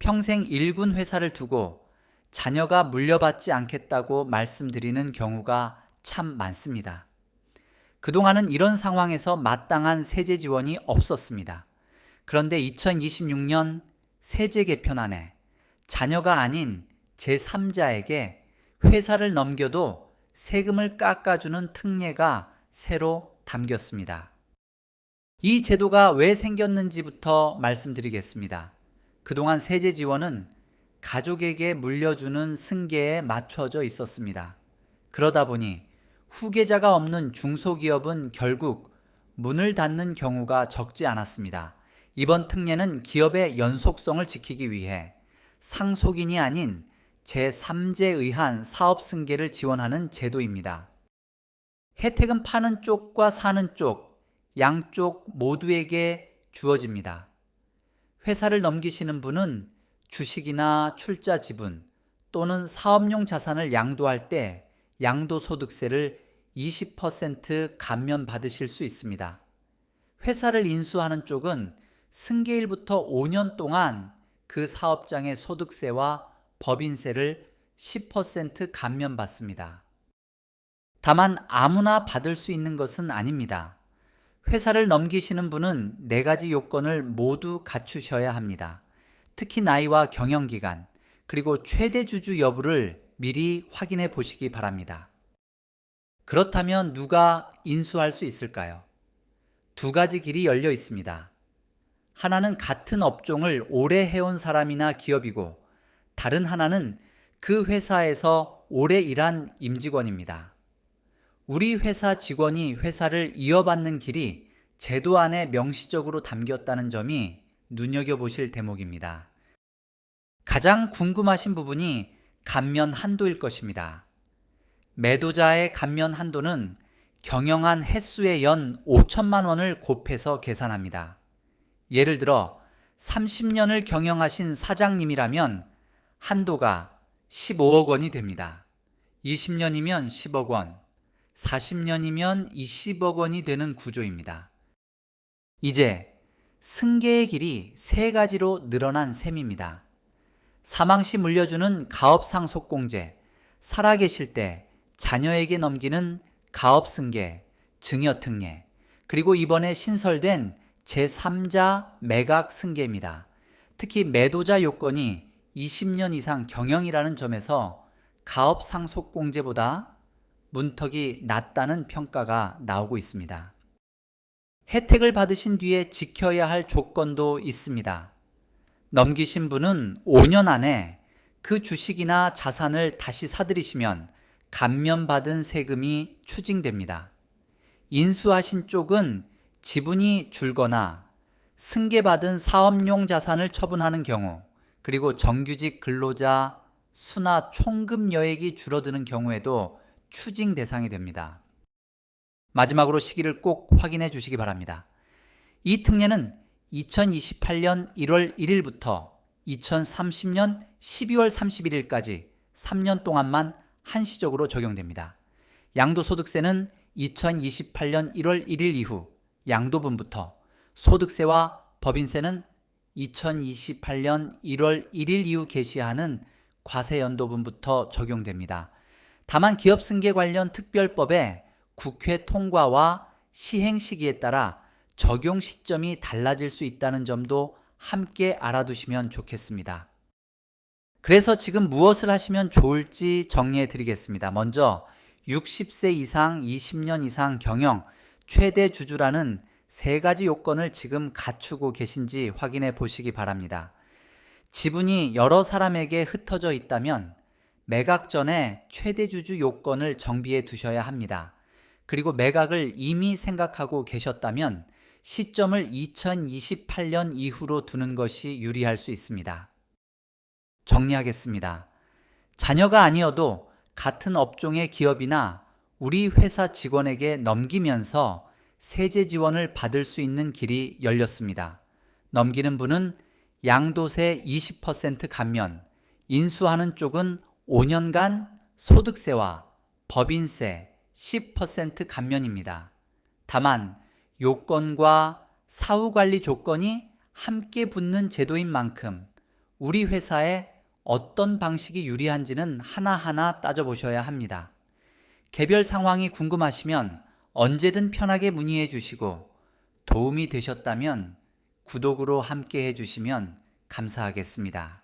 평생 일군 회사를 두고 자녀가 물려받지 않겠다고 말씀드리는 경우가 참 많습니다. 그동안은 이런 상황에서 마땅한 세제 지원이 없었습니다. 그런데 2026년 세제 개편안에 자녀가 아닌 제3자에게 회사를 넘겨도 세금을 깎아주는 특례가 새로 담겼습니다. 이 제도가 왜 생겼는지부터 말씀드리겠습니다. 그동안 세제 지원은 가족에게 물려주는 승계에 맞춰져 있었습니다. 그러다 보니 후계자가 없는 중소기업은 결국 문을 닫는 경우가 적지 않았습니다. 이번 특례는 기업의 연속성을 지키기 위해 상속인이 아닌 제3자에 의한 사업 승계를 지원하는 제도입니다. 혜택은 파는 쪽과 사는 쪽, 양쪽 모두에게 주어집니다. 회사를 넘기시는 분은 주식이나 출자 지분 또는 사업용 자산을 양도할 때 양도소득세를 20% 감면받으실 수 있습니다. 회사를 인수하는 쪽은 승계일부터 5년 동안 그 사업장의 소득세와 법인세를 10% 감면받습니다. 다만 아무나 받을 수 있는 것은 아닙니다. 회사를 넘기시는 분은 4가지 요건을 모두 갖추셔야 합니다. 특히 나이와 경영기간, 그리고 최대 주주 여부를 미리 확인해 보시기 바랍니다. 그렇다면 누가 인수할 수 있을까요? 2가지 길이 열려 있습니다. 하나는 같은 업종을 오래 해온 사람이나 기업이고, 다른 하나는 그 회사에서 오래 일한 임직원입니다. 우리 회사 직원이 회사를 이어받는 길이 제도 안에 명시적으로 담겼다는 점이 눈여겨보실 대목입니다. 가장 궁금하신 부분이 감면 한도일 것입니다. 매도자의 감면 한도는 경영한 횟수의 연 5천만 원을 곱해서 계산합니다. 예를 들어 30년을 경영하신 사장님이라면 한도가 15억 원이 됩니다. 20년이면 10억 원, 40년이면 20억 원이 되는 구조입니다. 이제 승계의 길이 3가지로 늘어난 셈입니다. 사망 시 물려주는 가업상속공제, 살아계실 때 자녀에게 넘기는 가업승계, 증여특례, 그리고 이번에 신설된 제3자 매각승계입니다. 특히 매도자 요건이 20년 이상 경영이라는 점에서 가업상속공제보다 문턱이 낮다는 평가가 나오고 있습니다. 혜택을 받으신 뒤에 지켜야 할 조건도 있습니다. 넘기신 분은 5년 안에 그 주식이나 자산을 다시 사들이시면 감면받은 세금이 추징됩니다. 인수하신 쪽은 지분이 줄거나 승계받은 사업용 자산을 처분하는 경우, 그리고 정규직 근로자 수나 총급 여액이 줄어드는 경우에도 추징 대상이 됩니다. 마지막으로 시기를 꼭 확인해 주시기 바랍니다. 이 특례는 2028년 1월 1일부터 2030년 12월 31일까지 3년 동안만 한시적으로 적용됩니다. 양도소득세는 2028년 1월 1일 이후 양도분부터, 소득세와 법인세는 2028년 1월 1일 이후 개시하는 과세연도분부터 적용됩니다. 다만 기업승계 관련 특별법에 국회 통과와 시행 시기에 따라 적용 시점이 달라질 수 있다는 점도 함께 알아두시면 좋겠습니다. 그래서 지금 무엇을 하시면 좋을지 정리해 드리겠습니다. 먼저 60세 이상 20년 이상 경영 최대 주주라는 3가지 요건을 지금 갖추고 계신지 확인해 보시기 바랍니다. 지분이 여러 사람에게 흩어져 있다면 매각 전에 최대 주주 요건을 정비해 두셔야 합니다. 그리고 매각을 이미 생각하고 계셨다면 시점을 2028년 이후로 두는 것이 유리할 수 있습니다. 정리하겠습니다. 자녀가 아니어도 같은 업종의 기업이나 우리 회사 직원에게 넘기면서 세제 지원을 받을 수 있는 길이 열렸습니다. 넘기는 분은 양도세 20% 감면, 인수하는 쪽은 5년간 소득세와 법인세 10% 감면입니다. 다만 요건과 사후관리 조건이 함께 붙는 제도인 만큼 우리 회사에 어떤 방식이 유리한지는 하나하나 따져보셔야 합니다. 개별 상황이 궁금하시면 언제든 편하게 문의해 주시고 도움이 되셨다면 구독으로 함께 해주시면 감사하겠습니다.